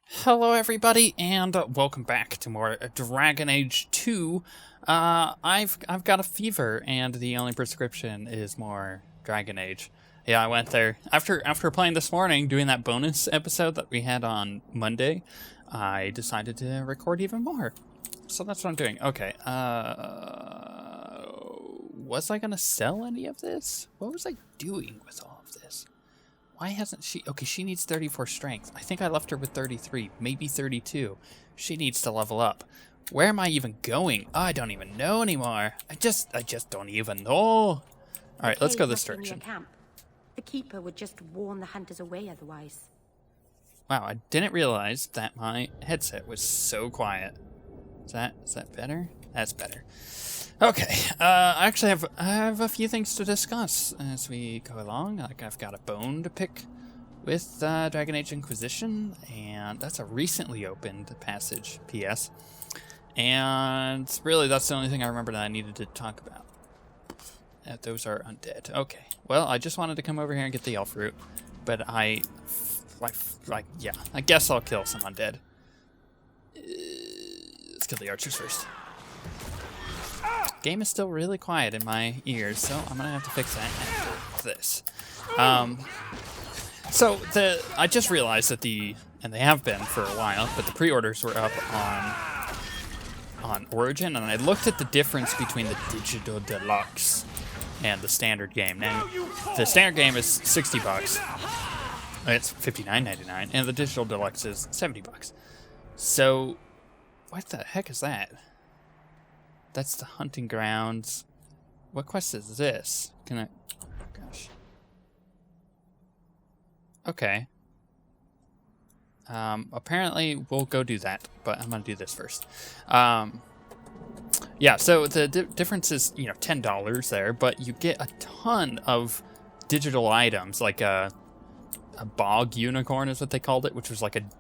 Hello everybody, and welcome back to more Dragon Age 2. I've got a fever, and the only prescription is more Dragon Age. Yeah, I went there. After playing this morning, doing that bonus episode that we had on Monday, I decided to record even more. So that's what I'm doing. Okay, was I gonna sell any of this? What was I doing with all of this? Why hasn't she... Okay, she needs 34 strength. I think I left her with 33, maybe 32. She needs to level up. Where am I even going? Oh, I don't even know anymore. I just don't even know. All right, let's go this direction. The keeper would just warn the hunters away otherwise. Wow, I didn't realize that my headset was so quiet. Is that better? That's better. Okay, I actually have a few things to discuss as we go along. Like, I've got a bone to pick with Dragon Age Inquisition, and that's a recently opened passage, P.S. And really, that's the only thing I remember that I needed to talk about. Those are undead. Okay, well, I just wanted to come over here and get the elf root, but I guess I'll kill some undead. Let's kill the archers first. Game is still really quiet in my ears, so I'm gonna have to fix that after this. I just realized that and they have been for a while, but the pre-orders were up on Origin, and I looked at the difference between the Digital Deluxe and the standard game. Now, the standard game is $60. It's $59.99, and the Digital Deluxe is $70. So, what the heck is that? That's the hunting grounds. What quest is this? Can I... Oh, gosh. Okay. Apparently, we'll go do that, but I'm going to do this first. Yeah, so the difference is, $10 there, but you get a ton of digital items, like a bog unicorn is what they called it, which was like an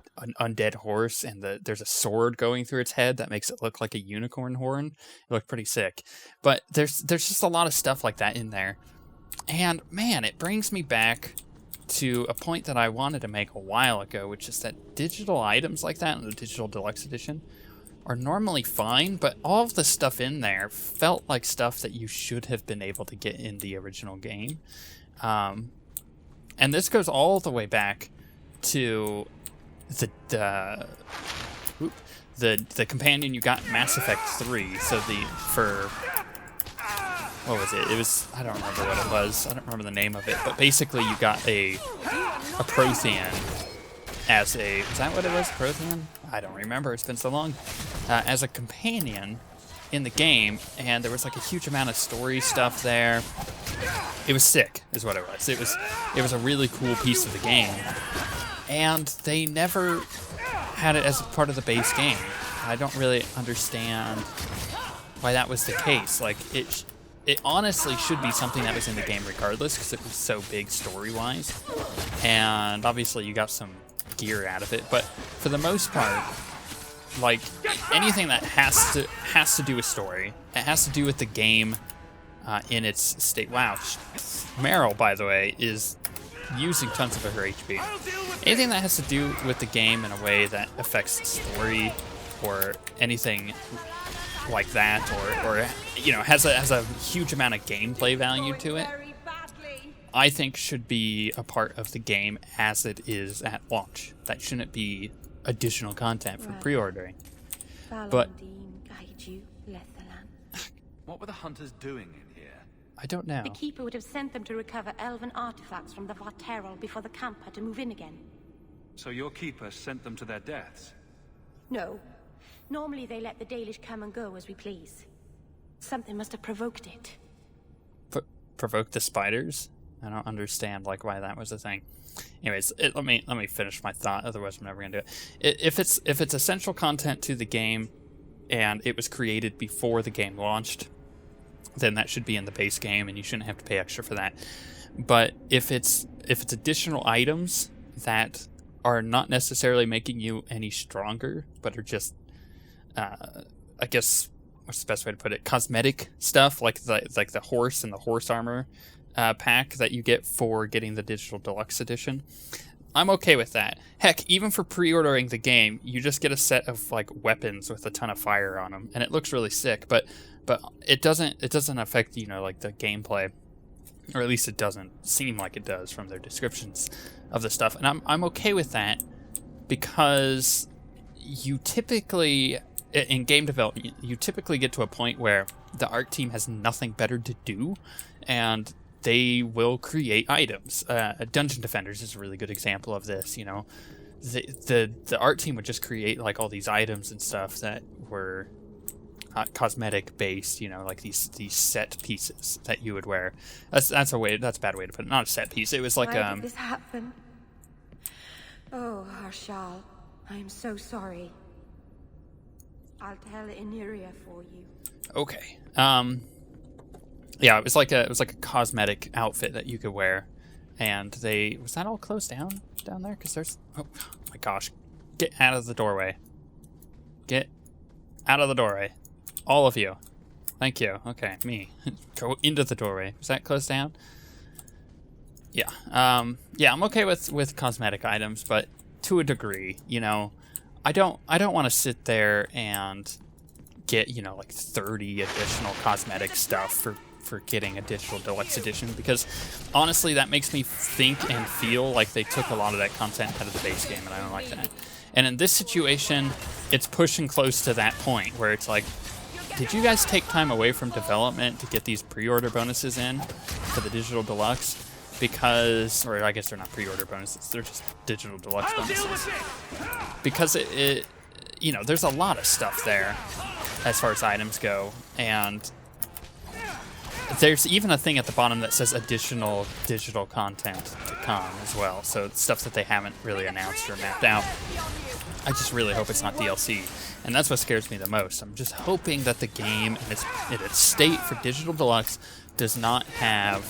undead horse, and there's a sword going through its head that makes it look like a unicorn horn. It looked pretty sick. But there's just a lot of stuff like that in there. And man, it brings me back to a point that I wanted to make a while ago, which is that digital items like that in the Digital Deluxe Edition are normally fine, but all of the stuff in there felt like stuff that you should have been able to get in the original game. And this goes all the way back to the companion you got in Mass Effect 3. So what was it? It was, I don't remember what it was. I don't remember the name of it, but basically you got a Prothean as a, is that what it was? Prothean? I don't remember. It's been so long. As a companion in the game, and there was like a huge amount of story stuff there. It was sick, is what it was. It was a really cool piece of the game. And they never had it as part of the base game. I don't really understand why that was the case. Like, it honestly should be something that was in the game regardless, because it was so big story-wise. And obviously you got some gear out of it, but for the most part, like, anything that has to do with story, it has to do with the game in its state. Wow, Meryl, by the way, is using tons of her HP. Anything that has to do with the game in a way that affects story or anything like that, or has a huge amount of gameplay value to it, I think should be a part of the game as it is at launch. That shouldn't be additional content for pre-ordering. But what were the hunters doing in here? I don't know. The keeper would have sent them to recover elven artifacts from the Varterol before the camp had to move in again. So your keeper sent them to their deaths? No. Normally they let the Dalish come and go as we please. Something must have provoked it. Provoke the spiders? I don't understand why that was a thing. Anyways, let me finish my thought. Otherwise, I'm never gonna do it. If it's essential content to the game, and it was created before the game launched, then that should be in the base game, and you shouldn't have to pay extra for that. But if it's additional items that are not necessarily making you any stronger, but are just, I guess, what's the best way to put it? Cosmetic stuff, like the horse and the horse armor. pack that you get for getting the digital deluxe edition. I'm okay with that. Heck, even for pre-ordering the game, you just get a set of like weapons with a ton of fire on them, and it looks really sick. But it doesn't affect, you know, like the gameplay, or at least it doesn't seem like it does from their descriptions of the stuff. And I'm okay with that, because you typically, in game development, you typically get to a point where the art team has nothing better to do, and they will create items. Dungeon Defenders is a really good example of this. You know, the art team would just create like all these items and stuff that were cosmetic based. You know, like these set pieces that you would wear. That's a bad way to put it. Not a set piece. It was like Why did this happen? Oh, Harshal, I am so sorry. I'll tell Iniria for you. Okay. Yeah, it was like a cosmetic outfit that you could wear, and was that all closed down there? Because there's, oh my gosh, get out of the doorway. Get out of the doorway, all of you. Thank you. Okay, me. Go into the doorway. Was that closed down? Yeah. Yeah, I'm okay with cosmetic items, but to a degree, you know, I don't want to sit there and get, you know, like 30 additional cosmetic stuff for getting a digital deluxe edition, because honestly that makes me think and feel like they took a lot of that content out of the base game, and I don't like that. And in this situation, it's pushing close to that point where it's like, did you guys take time away from development to get these pre-order bonuses in for the digital deluxe? Because, or I guess they're not pre-order bonuses, they're just digital deluxe bonuses. Because it you know, there's a lot of stuff there as far as items go, and there's even a thing at the bottom that says additional digital content to come as well. So it's stuff that they haven't really announced or mapped out. I just really hope it's not DLC. And that's what scares me the most. I'm just hoping that the game in its state for digital deluxe does not have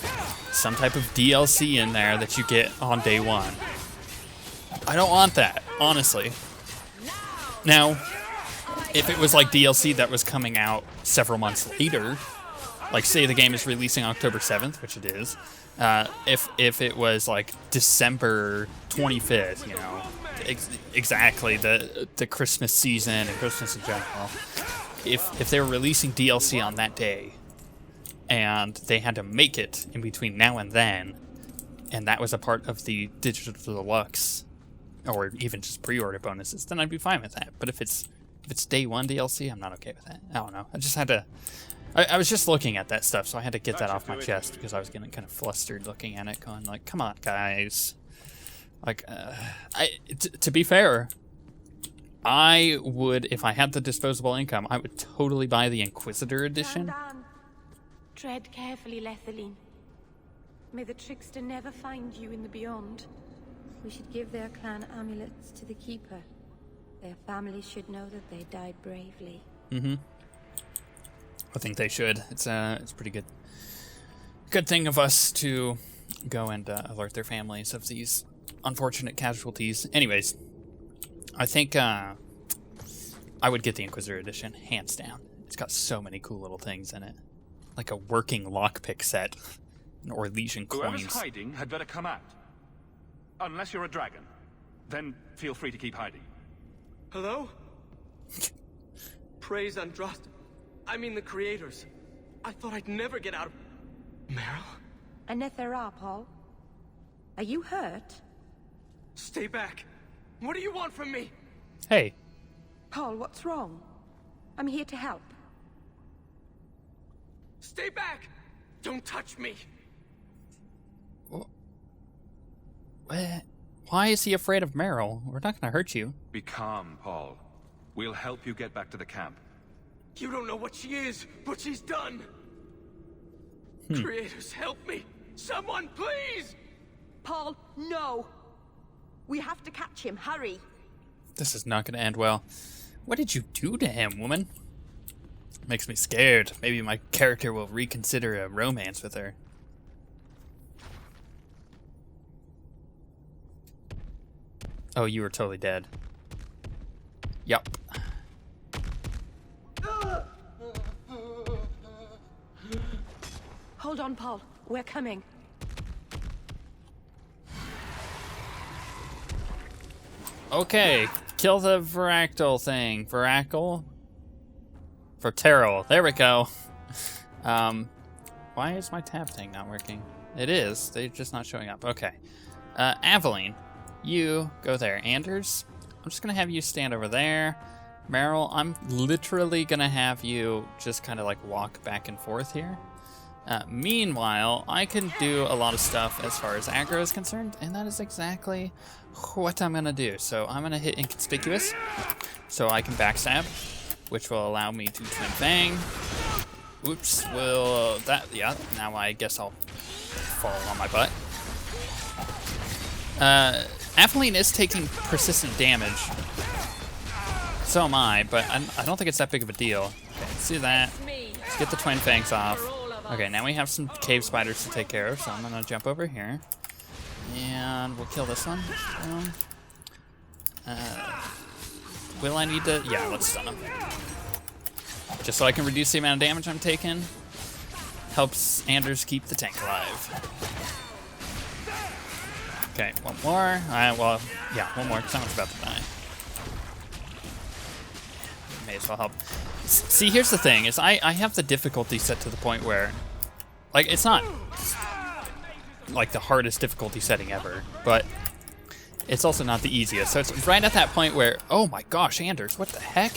some type of DLC in there that you get on day one. I don't want that, honestly. Now, if it was like DLC that was coming out several months later, like say the game is releasing October 7th, which it is, if it was like December 25th, you know, exactly the Christmas season and Christmas in general, if they were releasing DLC on that day and they had to make it in between now and then, and that was a part of the digital deluxe or even just pre-order bonuses, then I'd be fine with that. But if it's day one DLC, I'm not okay with that. I don't know. I just had to. I was just looking at that stuff, so I had to get that off my chest because I was getting kind of flustered looking at it, going like, "Come on, guys!" Like, to be fair, I would, if I had the disposable income, I would totally buy the Inquisitor edition. Tread carefully, Lethaline. May the trickster never find you in the beyond. We should give their clan amulets to the Keeper. Their families should know that they died bravely. Mm-hmm. I think they should. It's pretty good thing of us to go and alert their families of these unfortunate casualties. Anyways, I think I would get the Inquisitor edition, hands down. It's got so many cool little things in it, like a working lockpick set, or Legion coins. Whoever's hiding had better come out. Unless you're a dragon, then feel free to keep hiding. Hello? Praise Androst. I mean the creators. I thought I'd never get out of... Meryl? Anethera, Paul. Are you hurt? Stay back. What do you want from me? Hey. Paul, what's wrong? I'm here to help. Stay back! Don't touch me! What? Why is he afraid of Meryl? We're not gonna hurt you. Be calm, Paul. We'll help you get back to the camp. You don't know what she is, what she's done! Creators, help me! Someone, please! Paul, no! We have to catch him, hurry! This is not gonna end well. What did you do to him, woman? Makes me scared. Maybe my character will reconsider a romance with her. Oh, you were totally dead. Yup. Hold on, Paul. We're coming. Okay, kill the Varactyl thing. Veracle? Verteral. There we go. Why is my tab thing not working? It is. They're just not showing up. Okay. Aveline, you go there. Anders, I'm just going to have you stand over there. Meryl, I'm literally going to have you just kind of like walk back and forth here. Meanwhile, I can do a lot of stuff as far as aggro is concerned, and that is exactly what I'm going to do. So I'm going to hit Inconspicuous so I can backstab, which will allow me to Twin Fang. Oops, yeah, now I guess I'll fall on my butt. Aveline is taking persistent damage. So am I, but I don't think it's that big of a deal. Okay, let's do that. Let's get the Twin Fangs off. Okay, now we have some cave spiders to take care of, so I'm gonna jump over here. And we'll kill this one. Will I need to? Yeah, let's stun him. Just so I can reduce the amount of damage I'm taking. Helps Anders keep the tank alive. Okay, one more. Well, yeah, one more, because someone's about to die. May as well help. See, here's the thing, is I have the difficulty set to the point where, like, it's not, like, the hardest difficulty setting ever, but it's also not the easiest. So it's right at that point where, oh my gosh, Anders, what the heck?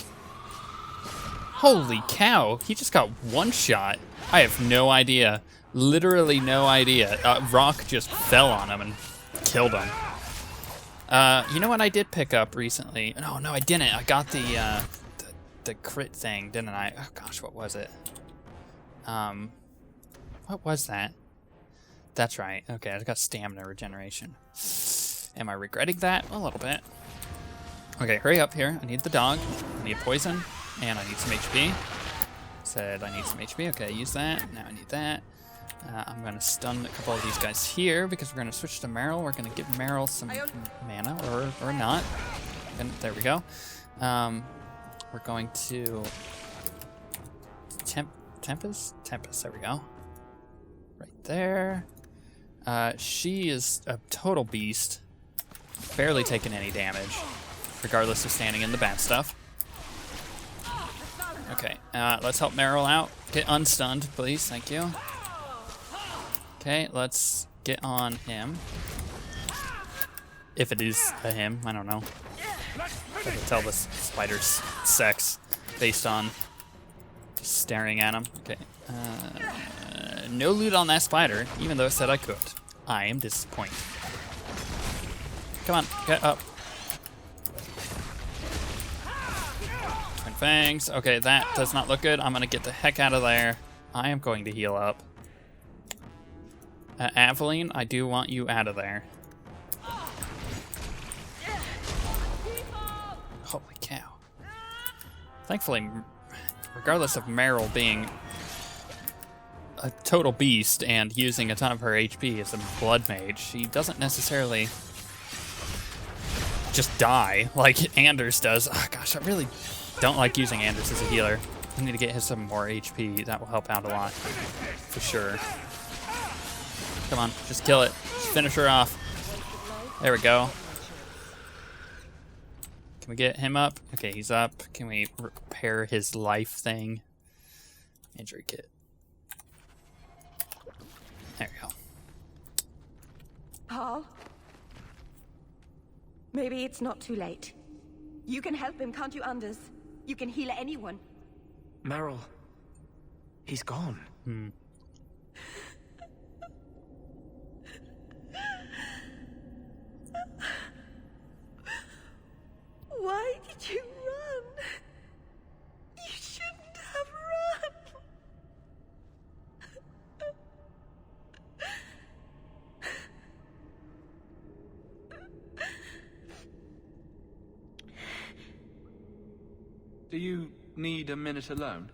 Holy cow, he just got one shot. I have no idea. Literally no idea. Rock just fell on him and killed him. You know what I did pick up recently? No, I didn't. I got the crit thing, didn't I? Oh gosh, what was it? What was that? That's right. Okay, I got stamina regeneration. Am I regretting that? A little bit. Okay, hurry up here. I need the dog. I need poison. And I need some HP. Said I need some HP. Okay, use that. Now I need that. I'm going to stun a couple of these guys here because we're going to switch to Meryl. We're going to give Meryl some mana, or not. And there we go. We're going to... Tempest? Tempest, there we go. Right there. She is a total beast. Barely taking any damage, regardless of standing in the bad stuff. Okay, let's help Meryl out. Get unstunned, please. Thank you. Okay, let's get on him. If it is a him, I don't know. I can tell the spider's sex based on staring at him. Okay. No loot on that spider, even though it said I could. I am disappointed. Come on, get up. Twin Fangs. Okay, that does not look good. I'm gonna get the heck out of there. I am going to heal up. Aveline, I do want you out of there. Holy cow. Thankfully, regardless of Meryl being a total beast and using a ton of her HP as a blood mage, she doesn't necessarily just die like Anders does. Oh, gosh, I really don't like using Anders as a healer. I need to get him some more HP. That will help out a lot, for sure. Come on, just kill it. Just finish her off. There we go. Can we get him up? Okay, he's up. Can we repair his life thing? Injury kit. There we go. Paul? Maybe it's not too late. You can help him, can't you, Anders? You can heal anyone. Meryl. He's gone. Why did you run? You shouldn't have run. Do you need a minute alone?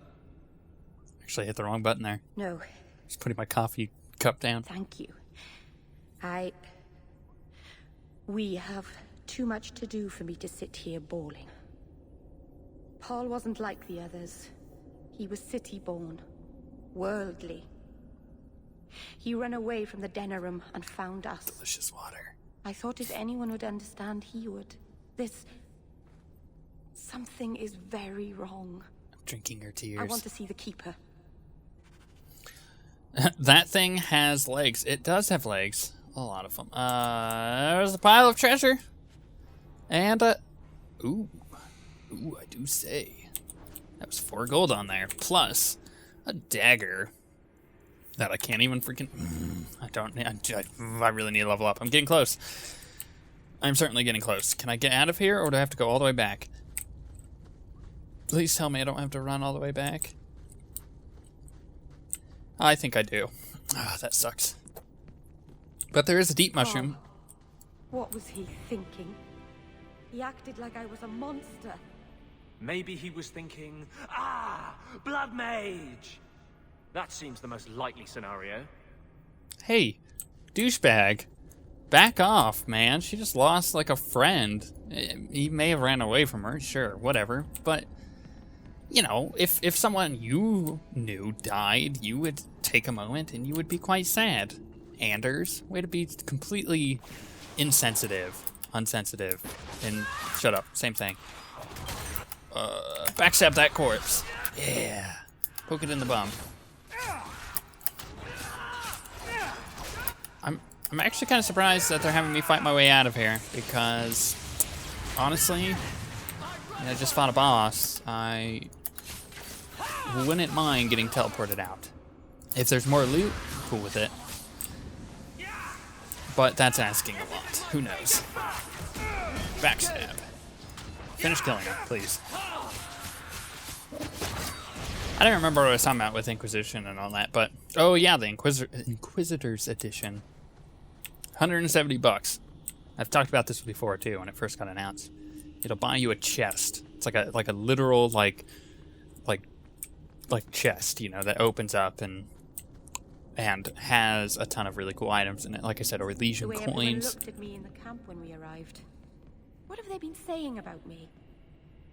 Actually, I hit the wrong button there. No, Just putting my coffee cup down. thank you. We have too much to do for me to sit here bawling. Paul wasn't like the others. He was city-born, worldly. He ran away from the Denerim and found us. Delicious water. I thought if anyone would understand, he would. This... Something is very wrong. Drinking her tears. I want to see the Keeper. That thing has legs. It does have legs. A lot of them. There's a pile of treasure. And, ooh. Ooh, I do say. That was 4 gold on there. Plus, a dagger that I can't even freaking... I really need to level up. I'm getting close. I'm certainly getting close. Can I get out of here, or do I have to go all the way back? Please tell me I don't have to run all the way back. I think I do. Ah, that sucks. But there is a deep mushroom. What was he thinking? He acted like I was a monster. Maybe he was thinking, Blood Mage! That seems the most likely scenario. Hey, douchebag. Back off, man. She just lost, like, a friend. He may have ran away from her, sure, whatever. But, you know, if someone you knew died, you would take a moment and you would be quite sad. Anders, way to be completely insensitive, unsensitive, and shut up, same thing. Backstab that corpse. Yeah. Poke it in the bum. I'm actually kind of surprised that they're having me fight my way out of here, because honestly, I just fought a boss. I wouldn't mind getting teleported out. If there's more loot, cool with it. But that's asking a lot. Who knows? Backstab. Finish killing him, please. I don't remember what I was talking about with Inquisition and all that, but... Oh yeah, the Inquisitor's Edition. 170 bucks. I've talked about this before too when it first got announced. It'll buy you a chest. It's like a literal like chest, you know, that opens up and has a ton of really cool items in it. Like I said, or Elysian The way everyone coins. looked at me in the camp when we arrived. What have they been saying about me?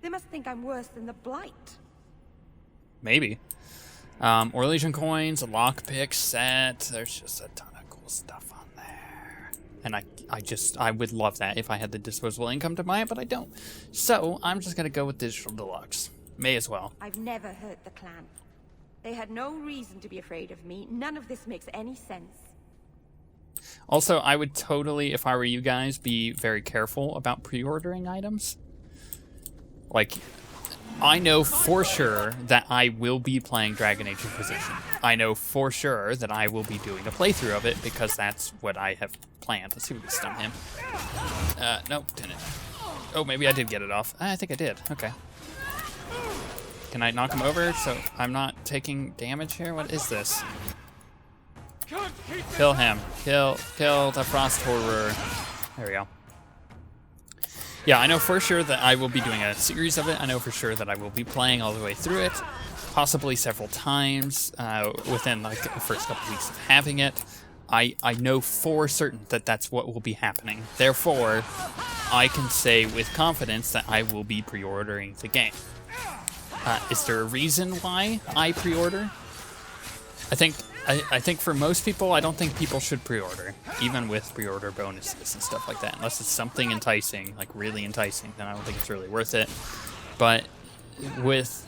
They must think I'm worse than the Blight. Maybe. Or Elysian coins, a lockpick set. There's just a ton of cool stuff on there. And I would love that if I had the disposable income to buy it, but I don't. So I'm just gonna go with Digital Deluxe. May as well. I've never hurt the clan. They had no reason to be afraid of me. None of this makes any sense. Also, I would totally, if I were you guys, be very careful about pre-ordering items. Like, I know for sure that I will be playing Dragon Age Inquisition. I know for sure that I will be doing a playthrough of it because that's what I have planned. Let's see if we can stun him. Nope, didn't. Oh, maybe I did get it off. I think I did. Okay. Can I knock him over so I'm not taking damage here? What is this? Kill him. Kill the Frost Horror. There we go. Yeah, I know for sure that I will be doing a series of it. I know for sure that I will be playing all the way through it, possibly several times within like the first couple weeks of having it. I know for certain that that's what will be happening. Therefore, I can say with confidence that I will be pre-ordering the game. Is there a reason why I pre-order? I think for most people, I don't think people should pre-order, even with pre-order bonuses and stuff like that, unless it's something enticing, like really enticing, then I don't think it's really worth it. But with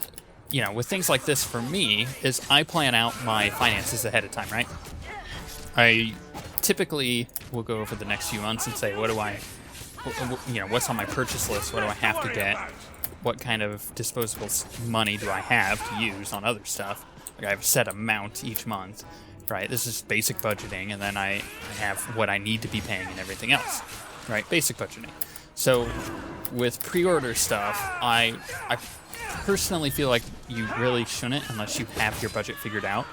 things like this for me, is I plan out my finances ahead of time, right? I typically will go over the next few months and say, what's on my purchase list? What do I have to get? What kind of disposable money do I have to use on other stuff? Like I have a set amount each month, right? This is basic budgeting, and then I have what I need to be paying and everything else, right? Basic budgeting. So with pre-order stuff, I personally feel like you really shouldn't unless you have your budget figured out.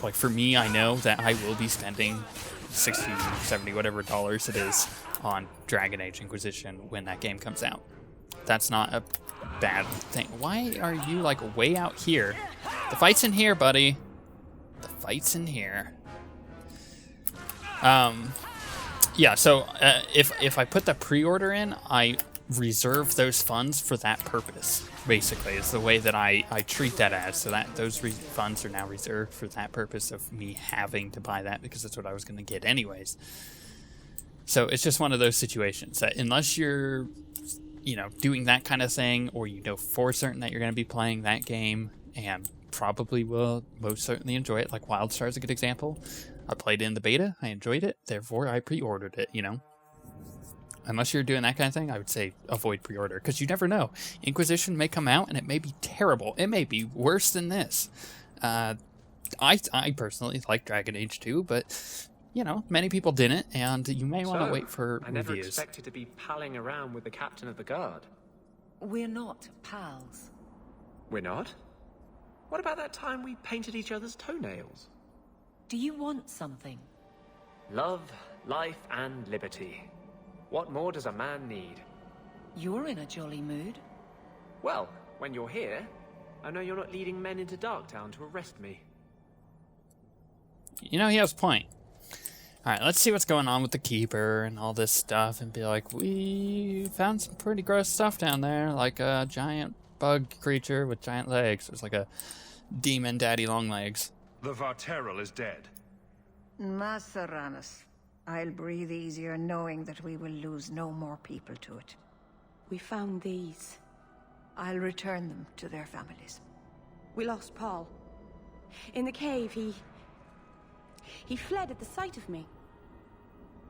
Like for me, I know that I will be spending 60, 70, whatever dollars it is on Dragon Age Inquisition when that game comes out. That's not a bad thing. Why are you like way out here? The fight's in here, buddy. The fight's in here. Yeah, so if I put the pre-order in, I reserve those funds for that purpose. Basically, is the way that I treat that as. So that those funds are now reserved for that purpose of me having to buy that because that's what I was going to get anyways. So it's just one of those situations that unless you're you know, doing that kind of thing, or you know for certain that you're going to be playing that game and probably will most certainly enjoy it, like WildStar is a good example. I played it in the beta, I enjoyed it, therefore I pre-ordered it, you know. Unless you're doing that kind of thing, I would say avoid pre-order, because you never know. Inquisition may come out and it may be terrible. It may be worse than this. I personally like Dragon Age 2, but, you know, many people didn't, and you may want to wait for I never reviews. expected to be palling around with the captain of the guard. We're not pals. We're not? What about that time we painted each other's toenails? Do you want something? Love, life, and liberty. What more does a man need? You're in a jolly mood. Well, when you're here, I know you're not leading men into Darktown to arrest me. You know, he has a point. Alright, let's see what's going on with the Keeper and all this stuff, and be like, we found some pretty gross stuff down there, like a giant bug creature with giant legs. It's like a demon daddy long legs. The Varteral is dead. Maceranus, I'll breathe easier knowing that we will lose no more people to it. We found these. I'll return them to their families. We lost Paul. In the cave, he fled at the sight of me.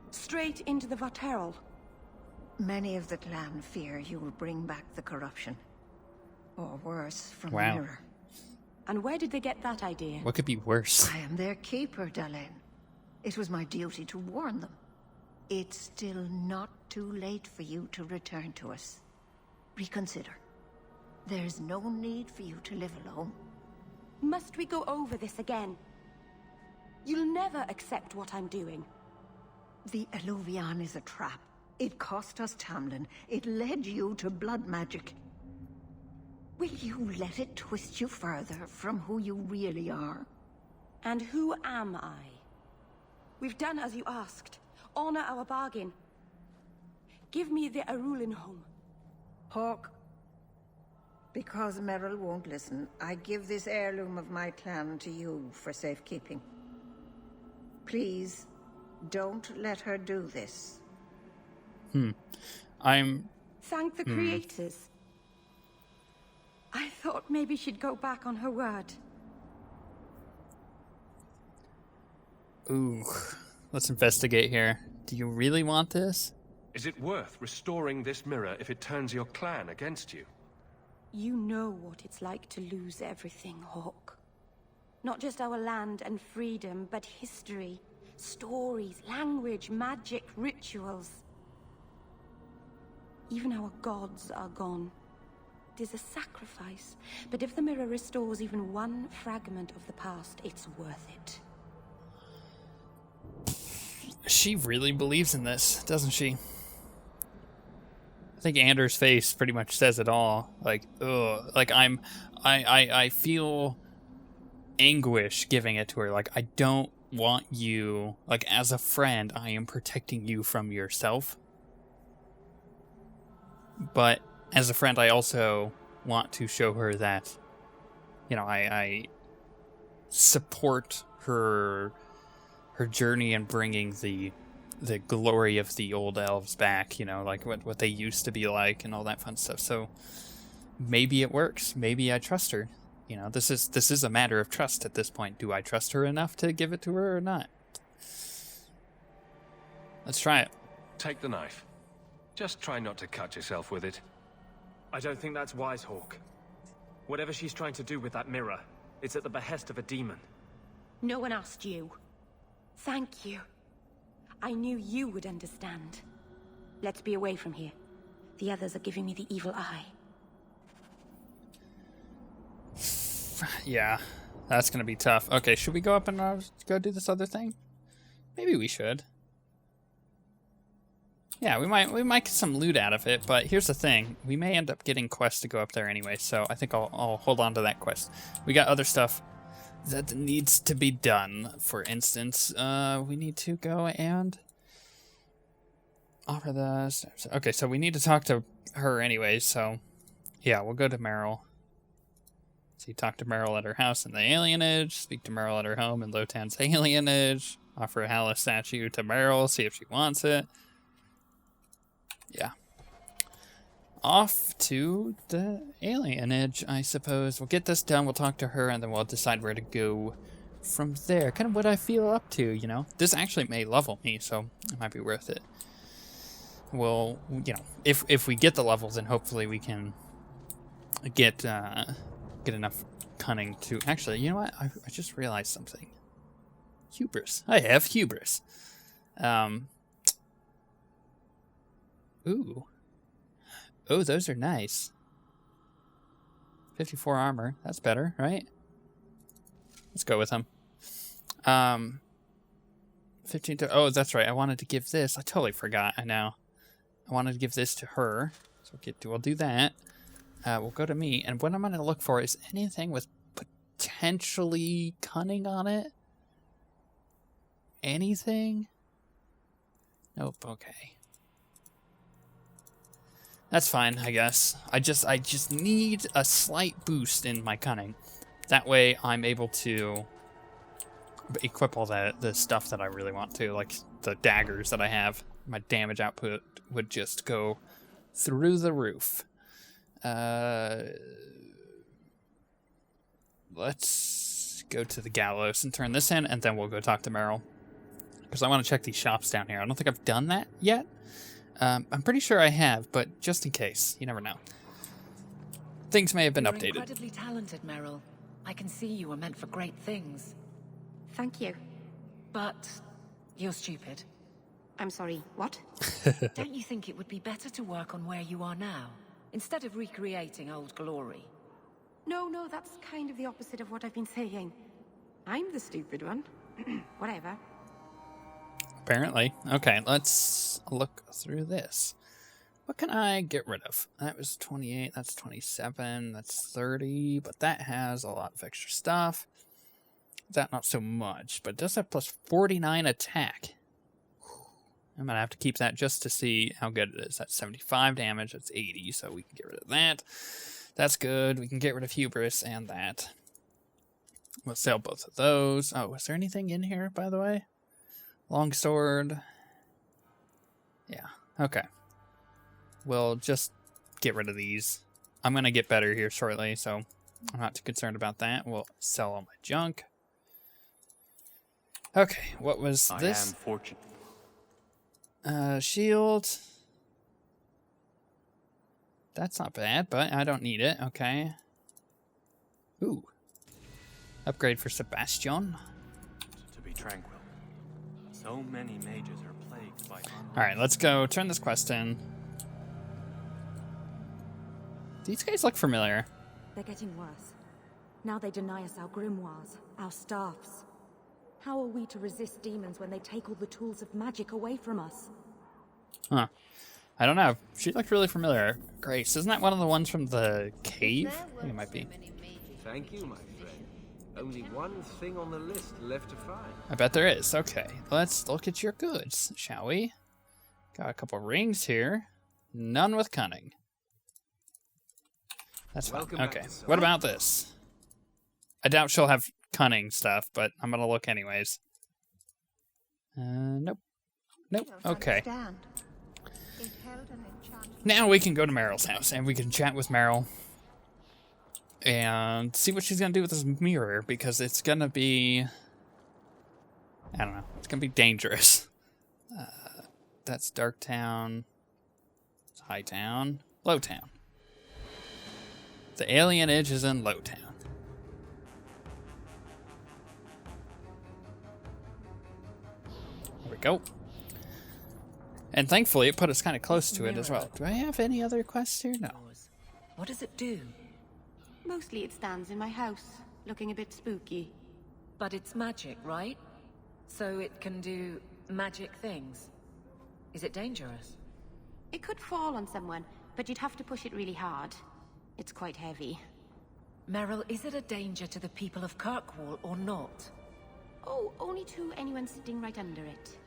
Straight into the Varteral. Many of the clan fear you will bring back the corruption. Or worse, from the Wow. mirror. And where did they get that idea? What could be worse? I am their keeper, Dalain. It was my duty to warn them. It's still not too late for you to return to us. Reconsider. There's no need for you to live alone. Must we go over this again? You'll never accept what I'm doing. The Eluvian is a trap. It cost us Tamlin. It led you to blood magic. Will you let it twist you further from who you really are? And who am I? We've done as you asked. Honor our bargain. Give me the Arulin home. Hawke, because Merrill won't listen, I give this heirloom of my clan to you for safekeeping. Please, don't let her do this. Thank the creators. I thought maybe she'd go back on her word. Ooh, let's investigate here. Do you really want this? Is it worth restoring this mirror if it turns your clan against you? You know what it's like to lose everything, Hawke. Not just our land and freedom, but history, stories, language, magic, rituals. Even our gods are gone. It is a sacrifice, but if the mirror restores even one fragment of the past, it's worth it. She really believes in this, doesn't she? I think Anders' face pretty much says it all. Like, ugh. Like, I feel anguish giving it to her. Like, I don't want you, like, as a friend, I am protecting you from yourself. But as a friend, I also want to show her that, you know, I support her journey in bringing the glory of the old elves back, you know, like what they used to be like and all that fun stuff. So maybe it works. Maybe I trust her. You know, this is a matter of trust at this point. Do I trust her enough to give it to her or not? Let's try it. Take the knife. Just try not to cut yourself with it. I don't think that's wise, Hawke. Whatever she's trying to do with that mirror, it's at the behest of a demon. No one asked you. Thank you. I knew you would understand. Let's be away from here. The others are giving me the evil eye. Yeah, that's gonna be tough. Okay, should we go up and go do this other thing? Maybe we should. Yeah, we might get some loot out of it, but here's the thing. We may end up getting quests to go up there anyway, so I think I'll hold on to that quest. We got other stuff that needs to be done. For instance, we need to go and offer the... Okay, so we need to talk to her anyway, so yeah, we'll go to Meryl. So you talk to Meryl at her house in the alienage, speak to Meryl at her home in Lotan's alienage, offer a Halla statue to Meryl, see if she wants it. Yeah. off to the alienage, I suppose. We'll get this done, we'll talk to her, and then we'll decide where to go from there. Kind of what I feel up to, you know? This actually may level me, so it might be worth it. We'll, you know, if we get the levels, then hopefully we can get enough cunning to... Actually, you know what? I just realized something. Hubris. I have hubris. Ooh. Oh, those are nice. 54 armor. That's better, right? Let's go with them. 15 to... Oh, that's right. I wanted to give this. I totally forgot. I know. I wanted to give this to her. So we'll do that. We'll go to me. And what I'm going to look for is anything with potentially cunning on it. Anything? Nope. Okay. That's fine, I guess. I just need a slight boost in my cunning. That way I'm able to equip all the stuff that I really want to, like the daggers that I have. My damage output would just go through the roof. Let's go to the gallows and turn this in, and then we'll go talk to Meryl. Because I want to check these shops down here. I don't think I've done that yet. I'm pretty sure I have, but just in case. You never know. Things may have been updated. You're incredibly talented, Meryl. I can see you were meant for great things. Thank you. But you're stupid. I'm sorry, what? Don't you think it would be better to work on where you are now, instead of recreating old glory? No, that's kind of the opposite of what I've been saying. I'm the stupid one. Whatever. Apparently. Okay, let's look through this. What can I get rid of? That was 28, that's 27, that's 30, but that has a lot of extra stuff. That not so much, but it does have plus 49 attack. I'm going to have to keep that just to see how good it is. That's 75 damage, that's 80, so we can get rid of that. That's good. We can get rid of hubris and that. We'll sell both of those. Oh, is there anything in here, by the way? Longsword. Yeah, okay. We'll just get rid of these. I'm going to get better here shortly, so I'm not too concerned about that. We'll sell all my junk. Okay, what was this? I am fortunate. Shield. That's not bad, but I don't need it. Okay. Ooh. Upgrade for Sebastian. To be tranquil. So many mages are plagued by... Alright, let's go turn this quest in. These guys look familiar. They're getting worse. Now they deny us our grimoires, our staffs. How are we to resist demons when they take all the tools of magic away from us? Huh. I don't know. She looked really familiar. Grace, isn't that one of the ones from the cave? I think it might be. Thank you, my friend. Only one thing on the list left to find. I bet there is. Okay, let's look at your goods, shall we? Got a couple rings here. None with cunning. That's fine. Okay, what about this? I doubt she'll have cunning stuff, but I'm gonna look anyways. Nope. Nope. Okay. Now we can go to Meryl's house, and we can chat with Meryl. And see what she's gonna do with this mirror, because it's gonna be... I don't know. It's gonna be dangerous. That's Dark Town. It's High Town. Low Town. The alienage is in Low Town. There we go. And thankfully, it put us kind of close to it as well. Do I have any other quests here? No. What does it do? Mostly it stands in my house, looking a bit spooky. But it's magic, right? So it can do magic things. Is it dangerous? It could fall on someone, but you'd have to push it really hard. It's quite heavy. Meryl, is it a danger to the people of Kirkwall or not? Oh, only to anyone sitting right under it.